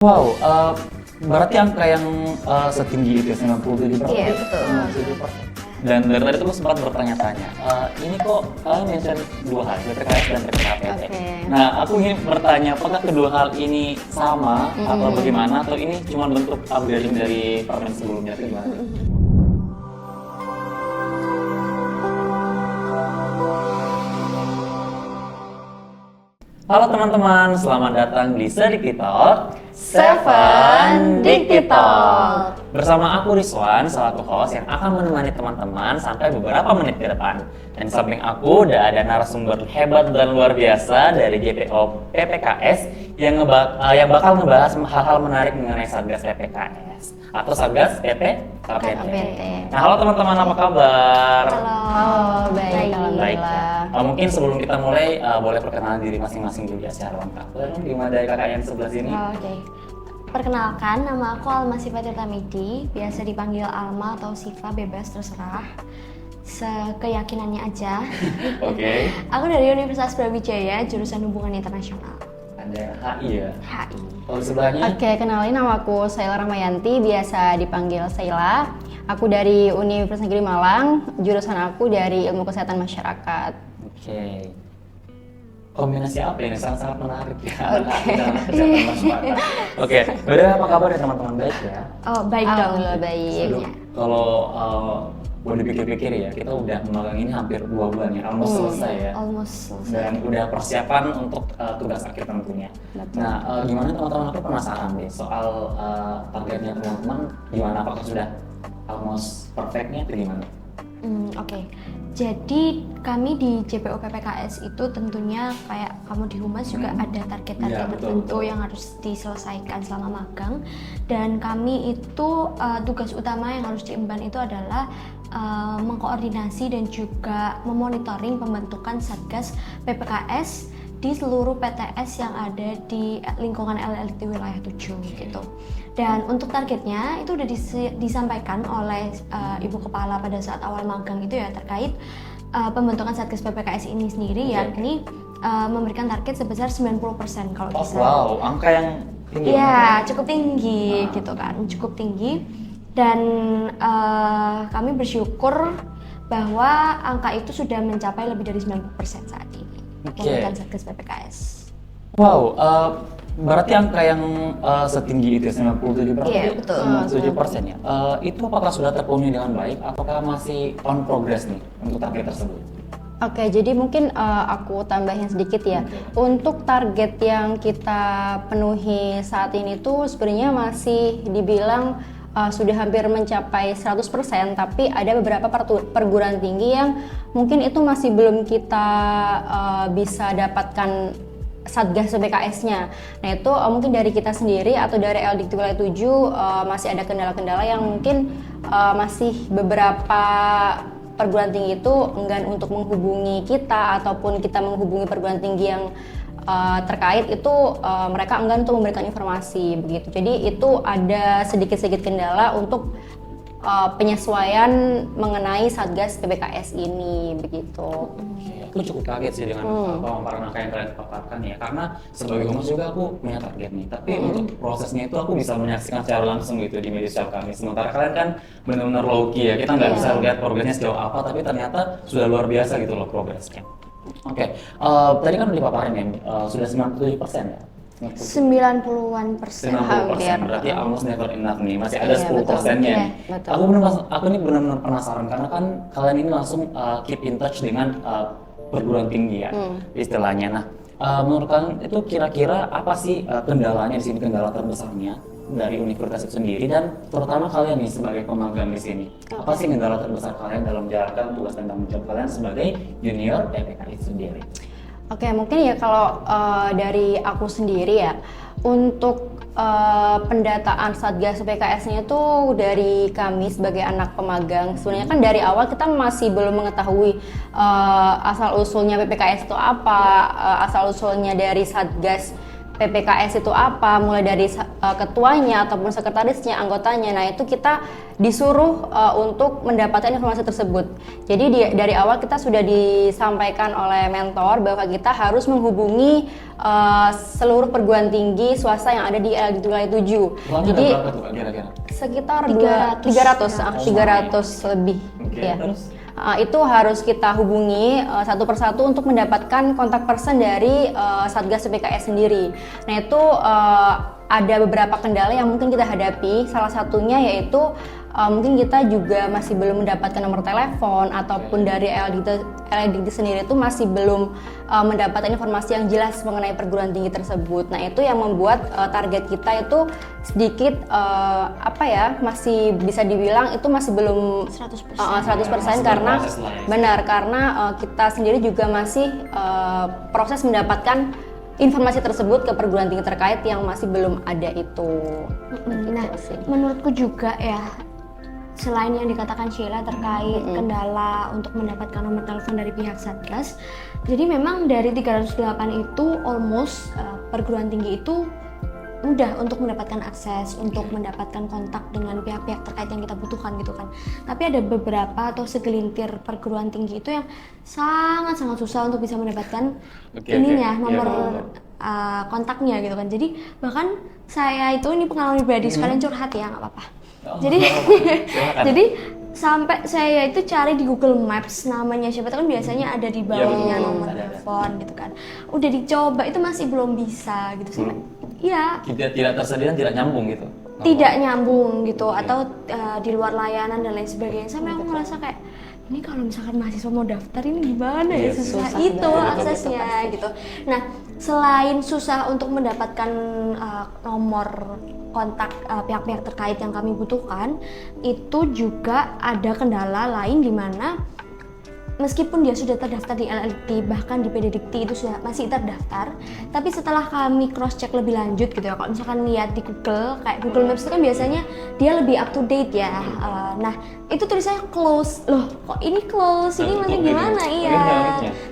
Wow, berarti angka yang setinggi itu ya, 97%. Iya, betul. 97%. Dan dari tadi tuh gue sempat bertanya-tanya, ini kok kalian mention dua hal, BPKS dan PPKPT. Oke. Nah, aku ingin bertanya, apakah kedua hal ini sama atau bagaimana, atau ini cuma bentuk upgrading dari permen sebelumnya, atau gimana? Halo teman-teman, selamat datang di Sediktitalk Seven Diktitalk. Bersama aku Rizwan, selaku host yang akan menemani teman-teman sampai beberapa menit ke depan. Dan di samping aku udah ada narasumber hebat dan luar biasa dari JPO PPKS yang bakal ngebahas hal-hal menarik mengenai Satgas PPKS atau Satgas PPKPT. Nah, halo teman-teman, apa kabar? Halo, baik, Baik alhamdulillah. ya. Mungkin sebelum kita mulai, boleh perkenalan diri masing-masing dulu ya secara lengkap. Gimana dari kakak yang sebelah sini? Oke. Perkenalkan, nama aku Alma Siva Tirtamidi, biasa dipanggil Alma atau Siva, bebas terserah. Sekeyakinannya aja. Oke. Aku dari Universitas Brawijaya, jurusan Hubungan Internasional. Ada HI ya? HI. Kalau di sebelahnya? Oke, kenalin nama aku Sheila Rahmayanti, biasa dipanggil Sheila. Aku dari Universitas Negeri Malang, jurusan aku dari Ilmu Kesehatan Masyarakat. Oke. Kombinasi apa ini? Sangat-sangat menarik ya. Oke. Kesehatan masyarakat. Oke, udah apa kabar ya teman-teman, baik ya? Oh, baik dong. Alhamdulillah baik. Aduh, kalau mau dipikir-pikir ya, kita udah memegang ini hampir 2 bulan ya, almost selesai ya. Almost selesai. Dan udah persiapan untuk tugas akhir tentunya. Betul. Nah, gimana teman-teman, aku penasaran deh soal targetnya teman-teman, gimana, apakah sudah almost perfectnya atau gimana? Oke. Jadi kami di JPO PPKS itu tentunya kayak kamu di Humas juga ada target-target Iya, betul, tertentu betul. yang harus diselesaikan selama magang, dan kami itu tugas utama yang harus diemban itu adalah mengkoordinasi dan juga memonitoring pembentukan Satgas PPKS di seluruh PTS yang ada di lingkungan LLT wilayah 7 gitu. Dan untuk targetnya itu udah disampaikan oleh Ibu Kepala pada saat awal magang itu ya, terkait pembentukan Satgas PPKS ini sendiri, yakni memberikan target sebesar 90% kalau Oh bisa. wow, angka yang tinggi. Iya, cukup tinggi gitu kan, cukup tinggi. Dan kami bersyukur bahwa angka itu sudah mencapai lebih dari 90% saat ini. Oke. Pembentukan Satgas PPKS. Wow, berarti angka yang setinggi itu ya, 97%. Iya, betul. 97% ya. Itu apakah sudah terpenuhi dengan baik ataukah masih on progress nih untuk target tersebut? Oke, jadi mungkin aku tambahin sedikit ya. Untuk target yang kita penuhi saat ini tuh sebenarnya masih dibilang sudah hampir mencapai 100%, tapi ada beberapa perguruan tinggi yang mungkin itu masih belum kita bisa dapatkan Satgas PPKS-nya. Nah itu mungkin dari kita sendiri atau dari LDIKT wilayah 7 masih ada kendala-kendala yang mungkin masih beberapa perguruan tinggi itu enggan untuk menghubungi kita ataupun kita menghubungi perguruan tinggi yang terkait itu mereka enggan untuk memberikan informasi begitu. Jadi itu ada sedikit-sedikit kendala untuk penyesuaian mengenai Satgas PPKS ini begitu. Aku cukup kaget sih dengan pemaparan angka yang kalian paparkan ya, karena sebagai humas juga aku punya target nih, tapi untuk prosesnya itu aku bisa menyaksikan secara langsung gitu di media sosial kami. Sementara kalian kan benar-benar low key ya, kita nggak bisa lihat progresnya sejauh apa, tapi ternyata sudah luar biasa gitu loh progresnya. Oke, tadi kan udah dipaparin ya, sudah 97% ya? 90-an persen. 90%, berarti almost never enough nih, masih ada Iya, 10%-nya. betul. Betul. Aku ini benar-benar penasaran karena kan kalian ini langsung keep in touch dengan perguruan tinggi ya istilahnya. Nah, menurut kalian itu kira-kira apa sih kendalanya di sini, kendala terbesarnya dari universitas itu sendiri, dan terutama kalian nih sebagai pemagang di sini, apa sih kendala terbesar kalian dalam menjalankan tugas dan tanggung jawab kalian sebagai junior PPK itu sendiri? Oke, mungkin ya kalau dari aku sendiri ya, untuk pendataan Satgas PPKS-nya itu dari kami sebagai anak pemagang. Sebenarnya kan dari awal kita masih belum mengetahui asal-usulnya PPKS itu apa, asal-usulnya dari Satgas PPKS itu apa, mulai dari ketuanya ataupun sekretarisnya, anggotanya. Nah, itu kita disuruh untuk mendapatkan informasi tersebut. Jadi dari awal kita sudah disampaikan oleh mentor bahwa kita harus menghubungi seluruh perguruan tinggi swasta yang ada di LLD Wilayah 7. Jadi berapa tuh kira-kira? sekitar 300 lebih. Okay, Ya. terus? Itu harus kita hubungi satu persatu untuk mendapatkan kontak person dari Satgas PPKS sendiri. Nah, itu ada beberapa kendala yang mungkin kita hadapi. Salah satunya yaitu mungkin kita juga masih belum mendapatkan nomor telepon, ataupun dari LLD sendiri itu masih belum mendapatkan informasi yang jelas mengenai perguruan tinggi tersebut. Nah, itu yang membuat target kita itu sedikit masih bisa dibilang itu masih belum 100% karena benar, karena kita sendiri juga masih proses mendapatkan informasi tersebut ke perguruan tinggi terkait yang masih belum ada itu. Nah, menurutku juga ya, selain yang dikatakan Sheila terkait kendala untuk mendapatkan nomor telepon dari pihak Satgas, jadi memang dari 308 itu almost perguruan tinggi itu mudah untuk mendapatkan akses, untuk mendapatkan kontak dengan pihak-pihak terkait yang kita butuhkan gitu kan. Tapi ada beberapa atau segelintir perguruan tinggi itu yang sangat-sangat susah untuk bisa mendapatkan nomor kontaknya gitu kan. Jadi bahkan saya itu, ini pengalaman pribadi, sekalian curhat ya, nggak apa-apa. Jadi sampai saya itu cari di Google Maps namanya siapa, kan biasanya ada di bawahnya nomor telepon gitu kan. Udah dicoba itu masih belum bisa gitu sih. Iya. Tidak tersedia dan tidak nyambung gitu. Tidak nyambung gitu, atau di luar layanan dan lain sebagainya. Sampai aku ngerasa kayak, ini kalau misalkan mahasiswa mau daftar ini gimana ya, susah itu aksesnya gitu. Nah, selain susah untuk mendapatkan nomor kontak pihak-pihak terkait yang kami butuhkan, itu juga ada kendala lain di mana meskipun dia sudah terdaftar di LLD, bahkan di PD Dikti itu sudah masih terdaftar, tapi setelah kami cross check lebih lanjut gitu ya, kalau misalkan lihat di Google, kayak Google Maps itu kan biasanya dia lebih up to date ya. Nah, itu tulisannya close, loh kok ini close, ini nanti gimana? Iya,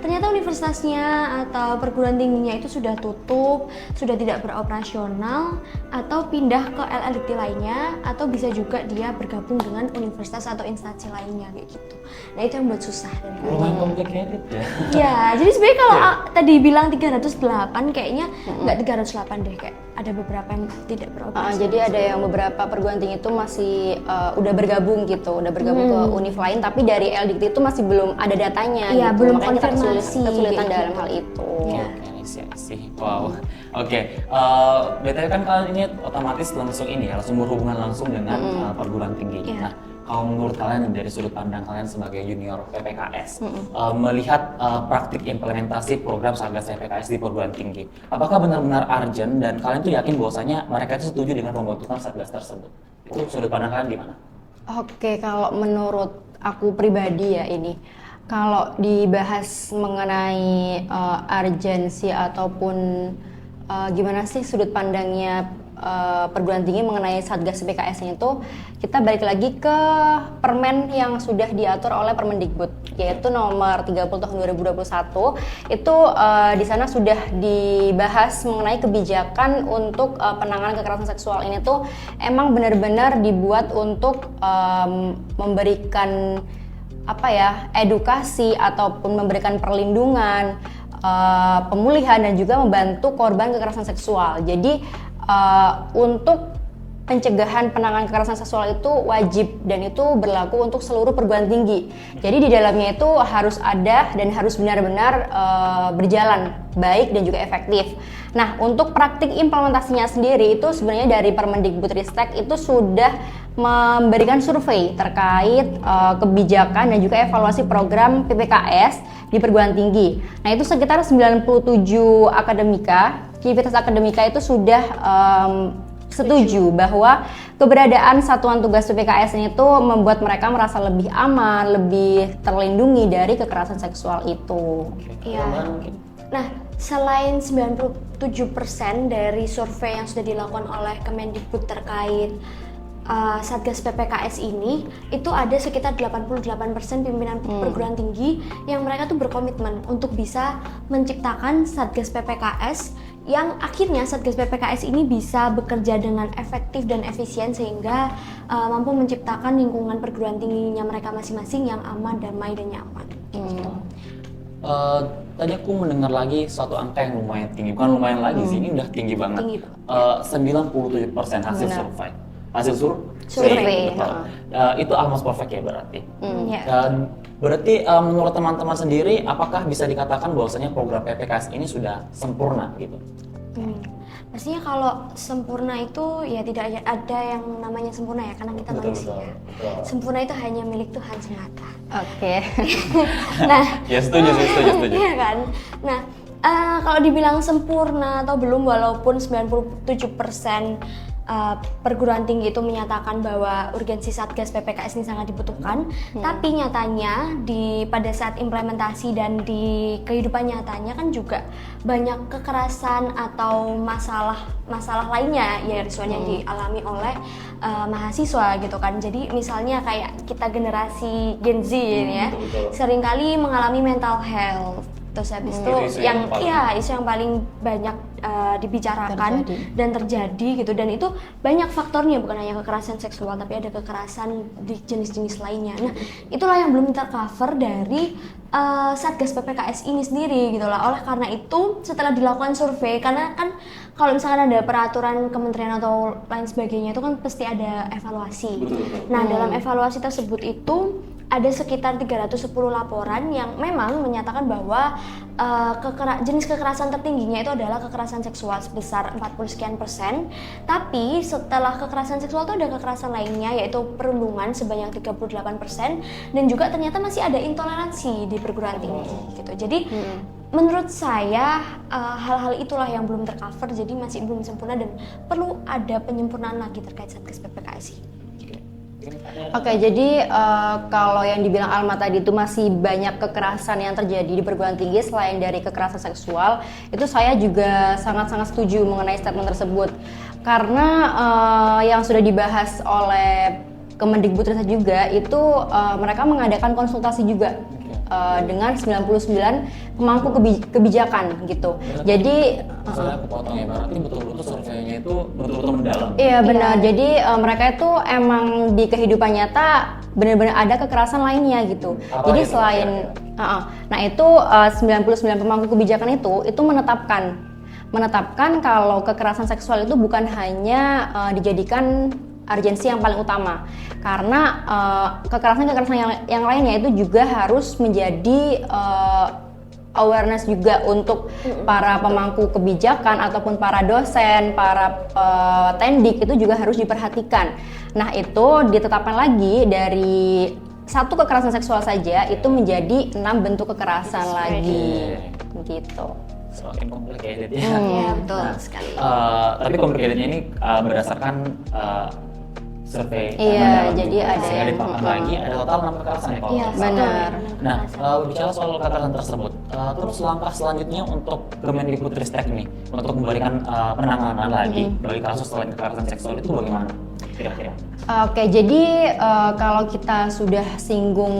ternyata universitasnya atau perguruan tingginya itu sudah tutup, sudah tidak beroperasional, atau pindah ke LLD lainnya, atau bisa juga dia bergabung dengan universitas atau instansi lainnya kayak gitu. Nah, itu yang buat susah. Lumayan complicated ya. Iya, jadi sebenarnya kalau tadi bilang 308 kayaknya nggak 308 deh, kayak ada beberapa yang tidak beroperasi. Jadi ada yang beberapa perguruan tinggi itu masih udah bergabung gitu, udah bergabung ke univ lain, tapi dari LDikti itu masih belum ada datanya. Iya, gitu. belum Makanya kita konfirmasi kesulitan gitu. dalam hal itu. Sih. Wow. Oke. BTW kan kalian ini otomatis langsung ini ya, langsung berhubungan langsung dengan perguruan tinggi. Nah, kalau menurut kalian dari sudut pandang kalian sebagai junior PPKS, melihat praktik implementasi program Satgas PPKS di perguruan tinggi, apakah benar-benar urgent dan kalian tuh yakin bahwasanya mereka itu setuju dengan pembentukan Satgas tersebut? Itu sudut pandang kalian gimana? Oke, kalau menurut aku pribadi ya ini, kalau dibahas mengenai urgensi ataupun gimana sih sudut pandangnya perguruan tinggi mengenai Satgas PPKS-nya itu, kita balik lagi ke permen yang sudah diatur oleh Permendikbud, yaitu nomor 30 tahun 2021. Itu di sana sudah dibahas mengenai kebijakan untuk penanganan kekerasan seksual ini tuh emang benar-benar dibuat untuk memberikan edukasi ataupun memberikan perlindungan, pemulihan dan juga membantu korban kekerasan seksual. Jadi untuk pencegahan penanganan kekerasan seksual itu wajib dan itu berlaku untuk seluruh perguruan tinggi. Jadi di dalamnya itu harus ada dan harus benar-benar berjalan baik dan juga efektif. Nah, untuk praktik implementasinya sendiri itu sebenarnya dari Permendikbudristek itu sudah memberikan survei terkait kebijakan dan juga evaluasi program PPKS di perguruan tinggi. Nah, itu sekitar 97 aktivitas akademika itu sudah setuju bahwa keberadaan satuan tugas PPKS ini tuh membuat mereka merasa lebih aman, lebih terlindungi dari kekerasan seksual itu. Iya. Nah, selain 97% dari survei yang sudah dilakukan oleh Kemendikbud terkait Satgas PPKS ini, itu ada sekitar 88% pimpinan perguruan tinggi yang mereka tuh berkomitmen untuk bisa menciptakan Satgas PPKS yang akhirnya Satgas PPKS ini bisa bekerja dengan efektif dan efisien sehingga mampu menciptakan lingkungan perguruan tingginya mereka masing-masing yang aman, damai, dan nyaman. Gitu. Tadi aku mendengar lagi suatu angka yang lumayan tinggi, bukan lumayan lagi sih, ini udah tinggi banget. Tinggi banget. 97% hasil survei. Hasil Survei. betul. Itu almost perfect ya berarti. Ya. Dan berarti menurut teman-teman sendiri, apakah bisa dikatakan bahwasanya program PPKS ini sudah sempurna gitu? Pastinya kalau sempurna itu ya tidak ada yang namanya sempurna ya, karena kita manusia. Betul. Sempurna itu hanya milik Tuhan semata. Oke. Nah, Ya setuju. iya kan. Nah, kalau dibilang sempurna atau belum, walaupun 97% perguruan tinggi itu menyatakan bahwa urgensi Satgas PPKS ini sangat dibutuhkan, tapi nyatanya pada saat implementasi dan di kehidupan nyatanya kan juga banyak kekerasan atau masalah lainnya ya Rizwan yang dialami oleh mahasiswa gitu kan. Jadi misalnya kayak kita generasi Gen Z ini ya, seringkali mengalami mental health. Terus habis itu isu yang paling banyak dibicarakan dan terjadi gitu, dan itu banyak faktornya, bukan hanya kekerasan seksual tapi ada kekerasan di jenis-jenis lainnya. Nah, itulah yang belum tercover dari Satgas PPKS ini sendiri gitu lah. Oleh karena itu setelah dilakukan survei, karena kan kalau misalkan ada peraturan kementerian atau lain sebagainya itu kan pasti ada evaluasi. Nah, dalam evaluasi tersebut itu ada sekitar 310 laporan yang memang menyatakan bahwa jenis kekerasan tertingginya itu adalah kekerasan seksual sebesar 40 sekian %. Tapi setelah kekerasan seksual itu ada kekerasan lainnya, yaitu perundungan sebanyak 38%, dan juga ternyata masih ada intoleransi di perguruan tinggi gitu. Jadi menurut saya hal-hal itulah yang belum tercover, jadi masih belum sempurna dan perlu ada penyempurnaan lagi terkait Satgas PPKS ini. Oke, jadi kalau yang dibilang Alma tadi itu masih banyak kekerasan yang terjadi di perguruan tinggi selain dari kekerasan seksual, itu saya juga sangat-sangat setuju mengenai statement tersebut. Karena yang sudah dibahas oleh Kemendikbudristek juga itu mereka mengadakan konsultasi juga dengan 99 pemangku kebijakan gitu. Jadi saya kepotong ya, berarti betul-betul surveinya itu betul-betul mendalam. Iya benar. Jadi mereka itu emang di kehidupan nyata benar-benar ada kekerasan lainnya gitu. Jadi selain nah itu 99 pemangku kebijakan itu menetapkan kalau kekerasan seksual itu bukan hanya dijadikan urgensi yang paling utama, karena kekerasan yang lainnya itu juga harus menjadi awareness juga untuk para pemangku kebijakan ataupun para dosen, para tendik, itu juga harus diperhatikan. Nah, itu ditetapkan lagi dari satu kekerasan seksual saja itu menjadi 6 bentuk kekerasan lagi gitu. Semakin complicated ya. Ya, betul sekali. Tapi complicatednya ini berdasarkan survei. Iya, jadi ada yang yang ditambah lagi, ada total 6 kekerasan ya kalau Iya, nggak salah. benar. Nah, bicara soal kekerasan tersebut, terus langkah selanjutnya untuk Kemendikbudristek nih untuk memberikan penanganan lagi bagi kasus selain kekerasan seksual itu bagaimana kira-kira? Oke, jadi kalau kita sudah singgung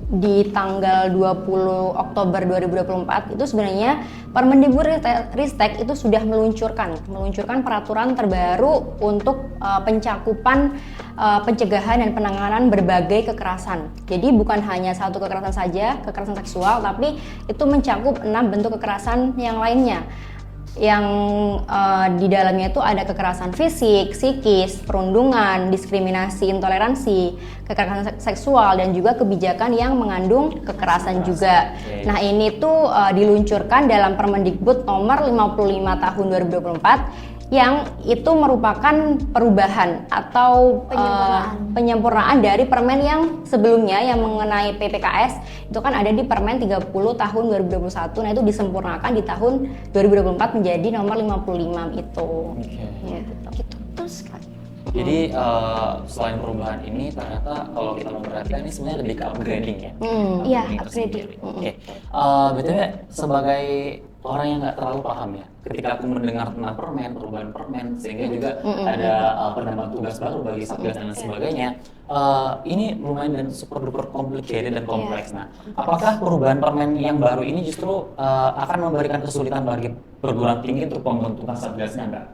di tanggal 20 Oktober 2024 itu sebenarnya Permendikbudristek itu sudah meluncurkan peraturan terbaru untuk pencakupan pencegahan dan penanganan berbagai kekerasan. Jadi bukan hanya satu kekerasan saja, kekerasan seksual, tapi itu mencakup 6 bentuk kekerasan yang lainnya. Yang di dalamnya itu ada kekerasan fisik, psikis, perundungan, diskriminasi, intoleransi, kekerasan seksual, dan juga kebijakan yang mengandung kekerasan juga. Nah, ini tuh diluncurkan dalam Permendikbud nomor 5 tahun 2024 yang itu merupakan perubahan atau penyempurnaan dari permen yang sebelumnya yang mengenai PPKS itu kan ada di Permen 30 tahun 2021. Nah, itu disempurnakan di tahun 2024 menjadi nomor 55 itu. Ya, gitu. Terus Jadi selain perubahan ini ternyata kalau kita memperhatikan ini sebenarnya lebih ke upgrading ya. Iya, upgrading. Oke. BTW sebagai orang yang nggak terlalu paham ya, ketika aku mendengar tentang permen, perubahan permen, sehingga juga ada penambahan tugas baru bagi satgas dan lain sebagainya. Ini lumayan dan super duper complicated dan kompleks. Nah, apakah perubahan permen yang baru ini justru akan memberikan kesulitan bagi perguruan tinggi untuk pembentukan satgasnya enggak?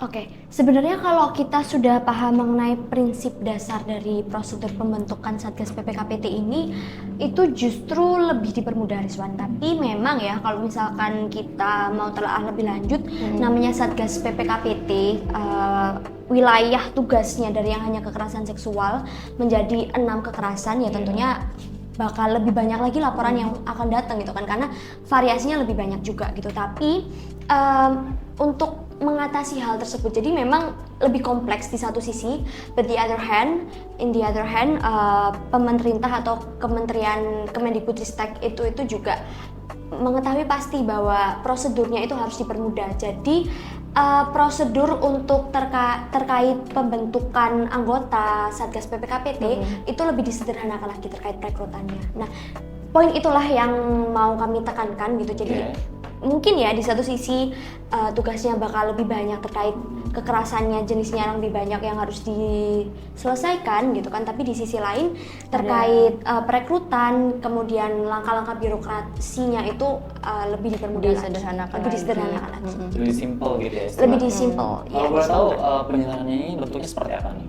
Oke, sebenarnya kalau kita sudah paham mengenai prinsip dasar dari prosedur pembentukan Satgas PPKPT ini, itu justru lebih dipermudah, Rizwan. Tapi memang ya, kalau misalkan kita mau telaah lebih lanjut, namanya Satgas PPKPT, wilayah tugasnya dari yang hanya kekerasan seksual menjadi 6 kekerasan, ya tentunya bakal lebih banyak lagi laporan yang akan datang gitu kan, karena variasinya lebih banyak juga gitu. Tapi untuk mengatasi hal tersebut, jadi memang lebih kompleks di satu sisi, but in the other hand, pemerintah atau Kementerian Kemendikbudristek itu juga mengetahui pasti bahwa prosedurnya itu harus dipermudah. Jadi prosedur untuk terkait pembentukan anggota Satgas PPKPT itu lebih disederhanakan lagi terkait perekrutannya. Nah, poin itulah yang mau kami tekankan gitu. Jadi mungkin ya di satu sisi tugasnya bakal lebih banyak terkait kekerasannya, jenisnya yang lebih banyak yang harus diselesaikan gitu kan, tapi di sisi lain terkait perekrutan, kemudian langkah-langkah birokrasinya itu lebih dipermudah, lebih disederhanakan lagi. Lebih simple gitu ya. Lebih simple. Kalau boleh tahu penyederhanaannya ini bentuknya seperti apa nih?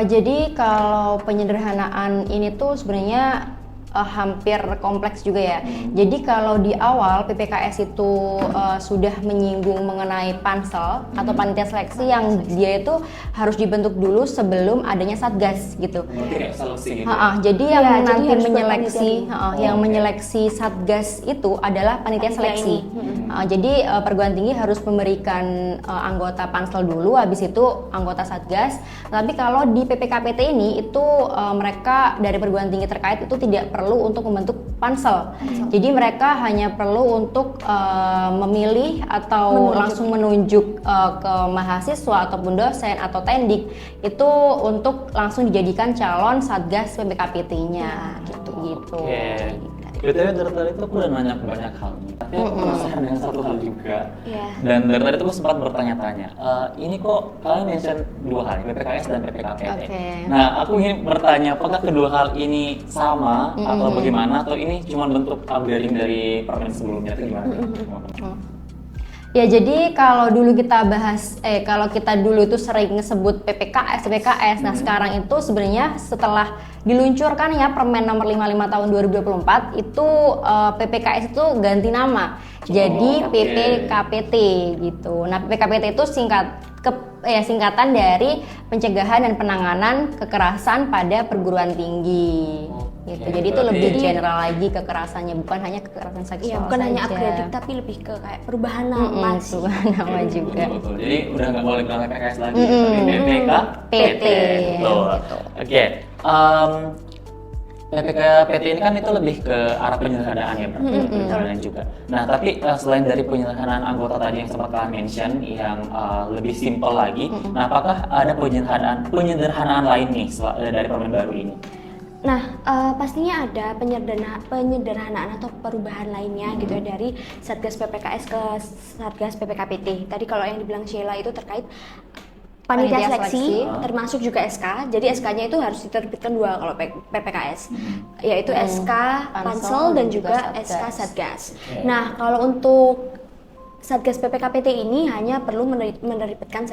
Jadi kalau penyederhanaan ini tuh sebenarnya hampir kompleks juga ya. Jadi kalau di awal PPKS itu sudah menyinggung mengenai pansel atau panitia seleksi yang dia itu harus dibentuk dulu sebelum adanya satgas gitu. Seleksi gitu. Jadi yang nanti jadi menyeleksi, menyeleksi satgas itu adalah panitia seleksi. Jadi perguruan tinggi harus memberikan anggota pansel dulu, habis itu anggota satgas. Tapi kalau di PPKPT ini itu mereka dari perguruan tinggi terkait itu tidak perlu untuk membentuk pansel. Jadi mereka hanya perlu untuk memilih atau langsung menunjuk ke mahasiswa ataupun dosen atau tendik itu untuk langsung dijadikan calon satgas PPKPT-nya gitu. BTW dari tadi itu aku udah nanya banyak hal nih, tapi aku penasaran dengan satu hal juga. Dan dari tadi itu aku sempat bertanya-tanya, ini kok kalian mention dua hal, PPKS dan PPKPT. Nah, aku ingin bertanya, apakah kedua hal ini sama atau bagaimana, atau ini cuma bentuk upgrading dari permen sebelumnya, itu gimana? Ya, jadi kalau dulu kita bahas, kalau kita dulu itu sering sebut PPKS, nah sekarang itu sebenarnya setelah diluncurkan ya Permen nomor 55 tahun 2024 itu PPKS itu ganti nama jadi PPKPT gitu. Nah, PPKPT itu singkatan dari pencegahan dan penanganan kekerasan pada perguruan tinggi. Gitu. Jadi itu lebih general lagi kekerasannya, bukan hanya kekerasan seksual. Iya, bukan saja. hanya upgrading tapi lebih ke kayak perubahan nama. Perubahan nama juga. Betul. Jadi udah nggak boleh bilang PPKS lagi, tapi PPKPT. Betul. Oke. PPKPT ini kan itu lebih ke arah penyederhanaan ya, penyederhanaan juga. Nah, tapi selain dari penyederhanaan anggota tadi yang sempat kalian mention yang lebih simpel lagi, nah apakah ada penyederhanaan lain nih dari permen baru ini? Nah, pastinya ada penyederhanaan atau perubahan lainnya gitu ya dari Satgas PPKS ke Satgas PPKPT. Tadi kalau yang dibilang Sheila itu terkait panitia seleksi, termasuk juga SK. Jadi SK-nya itu harus diterbitkan dua kalau PPKS, yaitu SK Pansel dan juga SK Satgas. Nah, kalau untuk Satgas PPKPT ini hanya perlu menerbitkan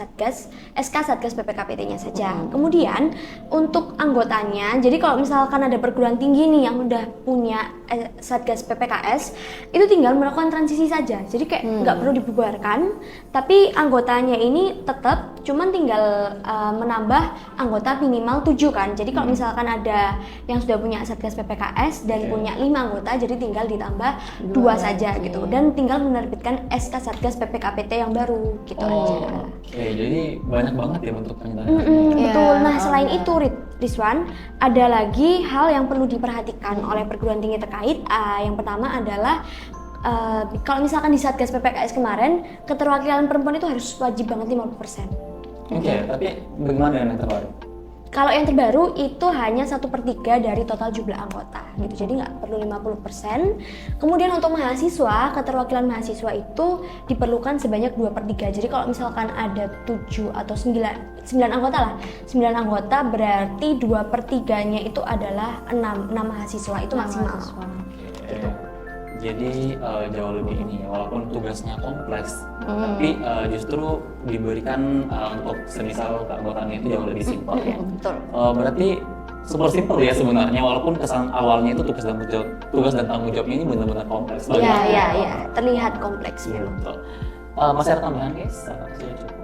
SK Satgas PPKPT-nya saja. Kemudian untuk anggotanya, jadi kalau misalkan ada perguruan tinggi nih yang udah punya Satgas PPKS, itu tinggal melakukan transisi saja. Jadi kayak nggak perlu dibubarkan, tapi anggotanya ini tetap, cuman tinggal menambah anggota minimal 7 kan. Jadi kalau misalkan ada yang sudah punya Satgas PPKS dan punya 5 anggota, jadi tinggal ditambah 2 saja gitu. Dan tinggal menerbitkan SK Satgas PPKPT yang baru gitu aja. Oke, jadi banyak banget ya bentuk penyederhanaan. Betul. Nah, selain itu Rizwan, ada lagi hal yang perlu diperhatikan oleh perguruan tinggi terkait. Yang pertama adalah kalau misalkan di Satgas PPKS kemarin, keterwakilan perempuan itu harus wajib banget 50%. Oke, tapi bagaimana dengan yang terbaru? Kalau yang terbaru itu hanya 1/3 dari total jumlah anggota gitu, jadi nggak perlu 50%. Kemudian untuk mahasiswa, keterwakilan mahasiswa itu diperlukan sebanyak 2/3. Jadi kalau misalkan ada 7 atau 9 anggota lah, 9 anggota berarti 2/3-nya itu adalah 6 mahasiswa itu maksimal. Gitu. Jadi jauh lebih ini ya, walaupun tugasnya kompleks, tapi justru diberikan untuk semisal keanggotaannya itu jauh lebih simpel ya. Betul. Berarti super simpel ya sebenarnya, walaupun kesan awalnya itu tugas dan tanggung jawabnya ini benar-benar kompleks. Iya, terlihat kompleks memang. Betul. Masih ada tambahan guys? Sudah cukup.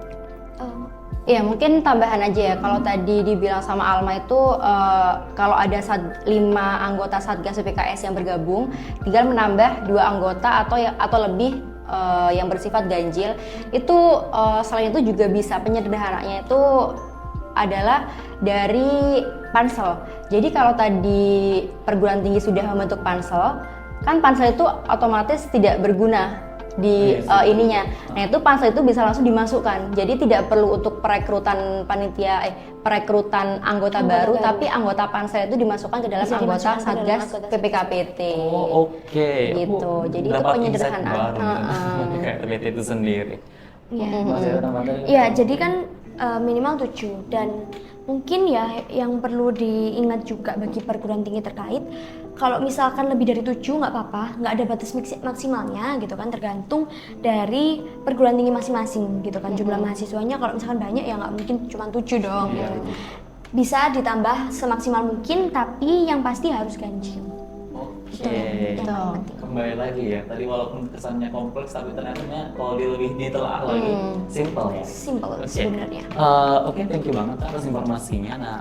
Ya mungkin tambahan aja ya, kalau tadi dibilang sama Alma itu kalau ada 5 anggota Satgas PPKS yang bergabung, tinggal menambah 2 anggota atau lebih yang bersifat ganjil. Itu selain itu juga bisa penyederhanaannya itu adalah dari pansel. Jadi kalau tadi perguruan tinggi sudah membentuk pansel, kan pansel itu otomatis tidak berguna di ininya. Nah itu pansel itu bisa langsung dimasukkan. Jadi tidak perlu untuk perekrutan anggota baru, tapi anggota pansel itu dimasukkan ke dalam anggota Satgas PPKPT. Oh oke. Gitu. Jadi itu penyederhanaan. PPKPT itu sendiri. Iya, jadi kan minimal 7, dan mungkin ya yang perlu diingat juga bagi perguruan tinggi terkait, kalau misalkan lebih dari 7 nggak apa-apa, nggak ada batas maksimalnya gitu kan, tergantung dari perguruan tinggi masing-masing gitu kan. Jumlah mahasiswanya kalau misalkan banyak ya nggak mungkin cuma 7 dong. Bisa ditambah semaksimal mungkin, tapi yang pasti harus ganjil. Oke. Kembali lagi ya, tadi walaupun kesannya kompleks tapi ternyata kalau lebih ditelaah lagi simple ya. Simple sebenarnya. Oke, thank you banget atas informasinya. Nah,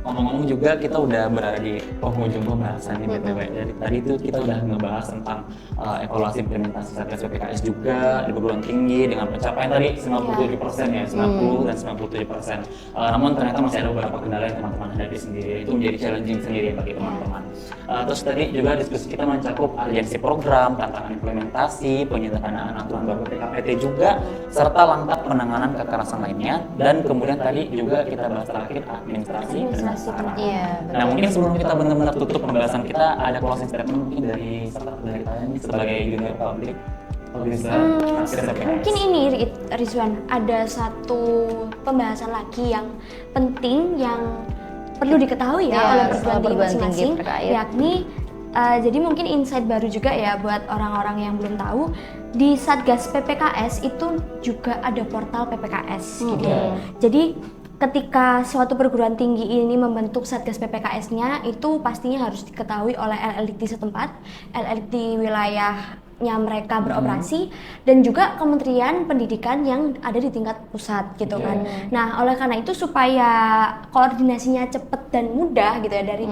ngomong-ngomong juga kita udah berada di penghujung pembahasan di BTW. Jadi tadi itu kita udah ngebahas tentang evaluasi implementasi Satgas PPKS juga di perguruan tinggi dengan pencapaian tadi 97% ya, 90 dan 97%. Namun ternyata masih ada beberapa kendala yang teman-teman hadapi sendiri. Itu menjadi challenging sendiri bagi teman-teman. Terus tadi juga diskusi kita mencakup urgensi program, tantangan implementasi, penyederhanaan aturan baru PKPT juga, serta langkah penanganan kekerasan lainnya, dan kemudian tadi juga kita bahas terakhir administrasi. Nah mungkin sebelum kita benar-benar tutup pembahasan kita, ada closing statement mungkin dari kalian sebagai junior public. Mungkin ini Rizwan, ada satu pembahasan lagi yang penting yang perlu diketahui ya oleh perguruan tinggi masing-masing, yakni jadi mungkin insight baru juga ya buat orang-orang yang belum tahu, di Satgas PPKS itu juga ada portal PPKS gitu. Jadi ketika suatu perguruan tinggi ini membentuk Satgas PPKS-nya, itu pastinya harus diketahui oleh LLDT setempat, LLDT wilayahnya mereka beroperasi, dan juga Kementerian Pendidikan yang ada di tingkat pusat gitu kan. Nah, oleh karena itu supaya koordinasinya cepat dan mudah gitu ya dari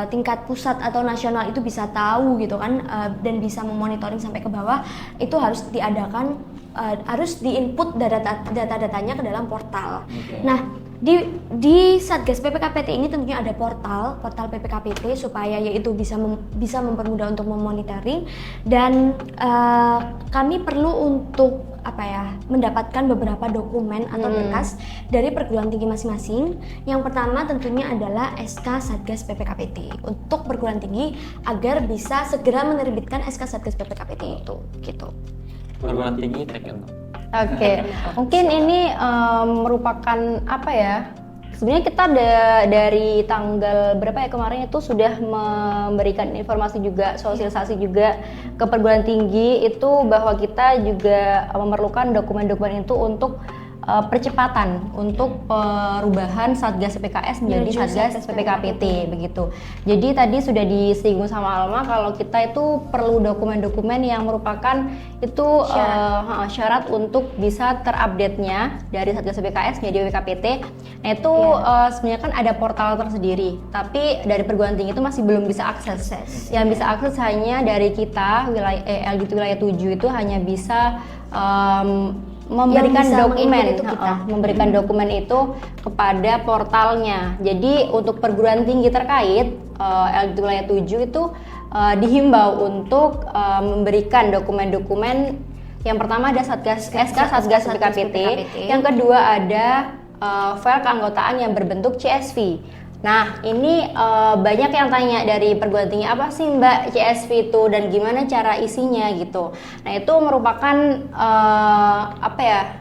tingkat pusat atau nasional itu bisa tahu gitu kan, dan bisa memonitoring sampai ke bawah, itu harus diadakan harus diinput data-datanya ke dalam portal. Nah, di Satgas PPKPT ini tentunya ada portal PPKPT supaya yaitu bisa mempermudah untuk memonitoring, dan kami perlu untuk mendapatkan beberapa dokumen atau berkas dari perguruan tinggi masing-masing. Yang pertama tentunya adalah SK Satgas PPKPT untuk perguruan tinggi agar bisa segera menerbitkan SK Satgas PPKPT itu gitu. Perguruan tinggi Tekno. Oke, mungkin ini merupakan sebenarnya kita dari tanggal berapa ya kemarin itu sudah memberikan informasi juga, sosialisasi juga ke perguruan tinggi itu bahwa kita juga memerlukan dokumen-dokumen itu untuk percepatan untuk perubahan Satgas PPKS menjadi Satgas PPKPT begitu. Jadi tadi sudah disinggung sama Alma kalau kita itu perlu dokumen-dokumen yang merupakan itu syarat untuk bisa terupdate-nya dari Satgas PPKS menjadi PPKPT. Nah itu sebenarnya kan ada portal tersendiri, tapi dari perguruan tinggi itu masih belum bisa akses. Yang bisa akses hanya dari kita LDT wilayah 7 itu hanya bisa memberikan dokumen itu kepada portalnya. Jadi untuk perguruan tinggi terkait LDT wilayah 7 itu dihimbau untuk memberikan dokumen-dokumen. Yang pertama ada SK Satgas PPKPT, yang kedua ada file keanggotaan yang berbentuk CSV. Nah, ini banyak yang tanya dari perguruan tinggi, apa sih Mbak CSV itu dan gimana cara isinya gitu. Nah, itu merupakan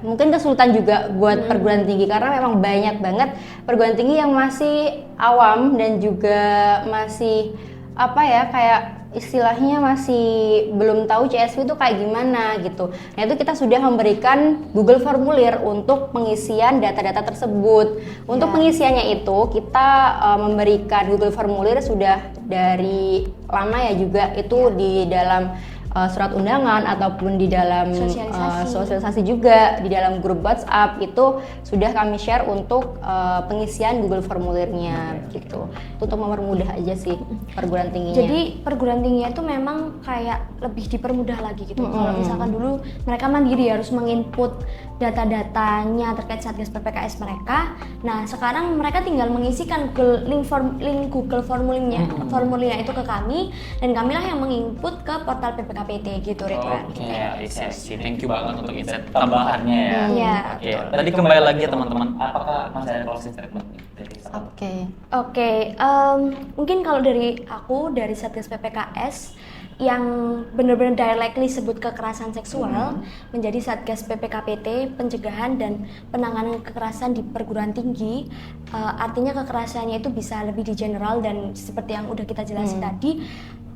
mungkin kesulitan juga buat perguruan tinggi karena memang banyak banget perguruan tinggi yang masih awam dan juga masih kayak istilahnya masih belum tahu CSV itu kayak gimana gitu. Nah, itu kita sudah memberikan Google Formulir untuk pengisian data-data tersebut. Untuk pengisiannya itu kita memberikan Google Formulir sudah dari lama ya juga itu di dalam surat undangan ataupun di dalam sosialisasi juga di dalam grup WhatsApp itu sudah kami share untuk pengisian Google Formulirnya gitu. Untuk mempermudah aja sih perguruan tingginya. Jadi perguruan tingginya itu memang kayak lebih dipermudah lagi gitu. Kalau misalkan dulu mereka mandiri harus menginput data-datanya terkait Satgas PPKS mereka. Nah, sekarang mereka tinggal mengisikan link Google formulirnya itu ke kami dan kamilah yang menginput ke portal PPKPT gitu, Ridwan. Oke, thank you banget untuk insight tambahannya ya. Iya. Oke, tadi kembali lagi ya teman-teman. Apakah masih ada closing statement dari Oke. Mungkin kalau dari aku dari Satgas PPKS yang benar-benar directly sebut kekerasan seksual menjadi Satgas PPKPT pencegahan dan penanganan kekerasan di perguruan tinggi. Artinya kekerasannya itu bisa lebih di general dan seperti yang udah kita jelasin tadi,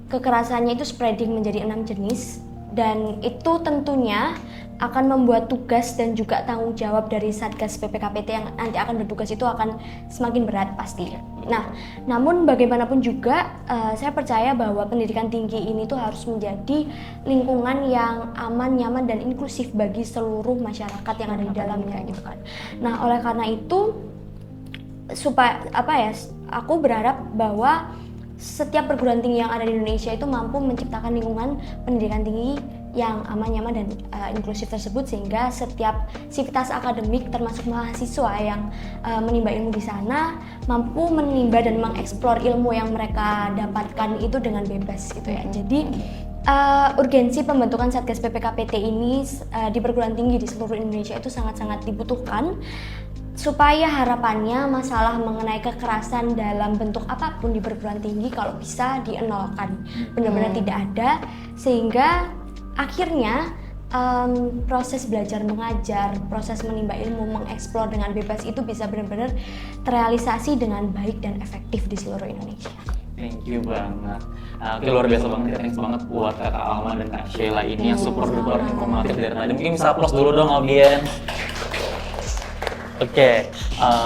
kekerasannya itu spreading menjadi 6 jenis dan itu tentunya akan membuat tugas dan juga tanggung jawab dari Satgas PPKPT yang nanti akan bertugas itu akan semakin berat pasti. Nah, namun bagaimanapun juga saya percaya bahwa pendidikan tinggi ini tuh harus menjadi lingkungan yang aman, nyaman dan inklusif bagi seluruh masyarakat yang ada di dalamnya gitu kan. Nah, oleh karena itu aku berharap bahwa setiap perguruan tinggi yang ada di Indonesia itu mampu menciptakan lingkungan pendidikan tinggi yang aman, nyaman, dan inklusif tersebut sehingga setiap sivitas akademik termasuk mahasiswa yang menimba ilmu di sana mampu menimba dan mengeksplor ilmu yang mereka dapatkan itu dengan bebas gitu ya. Jadi urgensi pembentukan Satgas PPKPT ini di perguruan tinggi di seluruh Indonesia itu sangat-sangat dibutuhkan supaya harapannya masalah mengenai kekerasan dalam bentuk apapun di perguruan tinggi kalau bisa dienolkan, benar-benar tidak ada, sehingga akhirnya proses belajar mengajar, proses menimba ilmu, mengeksplor dengan bebas itu bisa benar-benar terrealisasi dengan baik dan efektif di seluruh Indonesia. Thank you banget. Oke, luar biasa banget, thanks banget buat Kakak Alma dan Kak Sheila ini yang super duper informatif dari tadi. Mungkin bisa applause dulu dong audiens. Oke,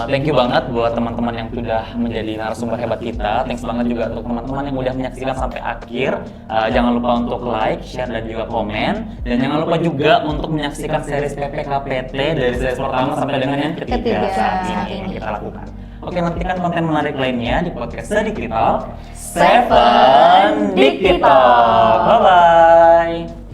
thank you banget buat teman-teman yang sudah menjadi narasumber hebat kita. Thanks banget juga untuk teman-teman yang udah menyaksikan sampai akhir. Jangan lupa untuk like, share, dan juga komen. Dan jangan lupa juga untuk menyaksikan series PPKPT dari series pertama sampai dengan yang ketiga saat ini yang kita lakukan. Oke, nantikan konten menarik lainnya di podcast Digital 7 Digital. Bye-bye.